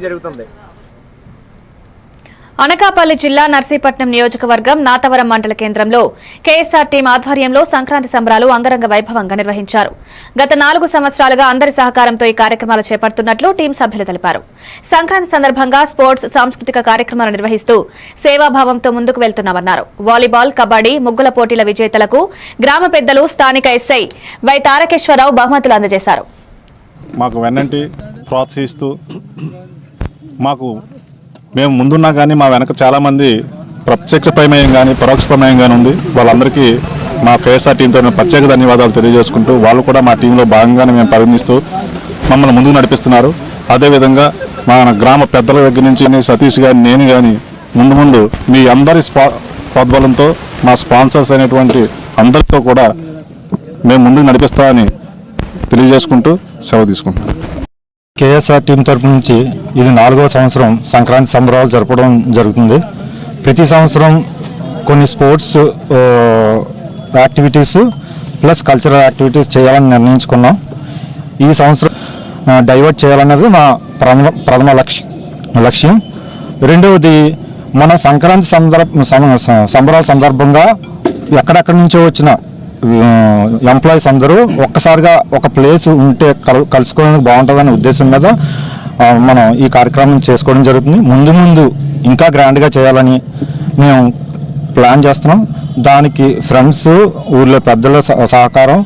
జరుగుతుంది. అనకాపల్లి జిల్లా నర్సీపట్నం నియోజకవర్గం నాతవరం మండల కేంద్రంలో కేఎస్ఆర్ టీం ఆధ్వర్యంలో సంక్రాంతి సంబరాలు అంగరంగ వైభవంగా నిర్వహించారు. గత 4 సంవత్సరాలుగా అందరి సహకారంతో ఈ కార్యక్రమాలు చేపడుతున్నట్లు టీం సభ్యులు తెలిపారు. సంక్రాంతి సందర్భంగా స్పోర్ట్స్, సాంస్కృతిక కార్యక్రమాలు నిర్వహిస్తూ సేవాభావంతో ముందుకు వెళ్తున్నామన్నారు. వాలీబాల్, కబడ్డీ, ముగ్గుల పోటీల విజేతలకు గ్రామ పెద్దలు, స్థానిక ఎస్ఐ వై తారకేశ్వరరావు బహుమతులు అందజేశారు. మాకు వెన్నంటి ప్రోత్సహిస్తూ మేము ముందున్నా కానీ మా వెనక చాలామంది ప్రత్యక్ష ప్రమేయం కానీ పరోక్ష ప్రమేయం కానీ ఉంది. వాళ్ళందరికీ మా కేఎస్ఆర్ టీంతో ప్రత్యేక ధన్యవాదాలు తెలియజేసుకుంటూ వాళ్ళు కూడా మా టీంలో భాగంగానే మేము పరిగణిస్తూ మమ్మల్ని ముందుకు నడిపిస్తున్నారు. అదేవిధంగా మా గ్రామ పెద్దల దగ్గర నుంచి సతీష్ గారి, నేను కానీ ముందు మీ అందరి ప్రోద్బలంతో మా స్పాన్సర్స్ అయినటువంటి అందరితో కూడా మేము ముందుకు నడిపిస్తామని తెలియజేసుకుంటూ సెలవు తీసుకుంటాం. కేఎస్ఆర్ టీం తరపు నుంచి ఇది 4వ సంవత్సరం సంక్రాంతి సంబరాలు జరపడం జరుగుతుంది. ప్రతి సంవత్సరం కొన్ని sports activities plus cultural activities చేయాలని నిర్ణయించుకున్నాం. ఈ సంవత్సరం డైవర్ట్ చేయాలన్నది మా ప్రథమ లక్ష్యం. రెండవది, మన సంక్రాంతి సంబరాల సందర్భంగా ఎక్కడెక్కడి నుంచో వచ్చిన ఎంప్లాయీస్ అందరూ ఒక్కసారిగా ఒక ప్లేస్ ఉంటే కలుసుకోవడానికి బాగుంటుందనే ఉద్దేశం మీద మనం ఈ కార్యక్రమం చేసుకోవడం జరుగుతుంది. ముందు ఇంకా గ్రాండ్గా చేయాలని మేము ప్లాన్ చేస్తున్నాం. దానికి ఫ్రెండ్స్, ఊర్లో పెద్దల సహకారం,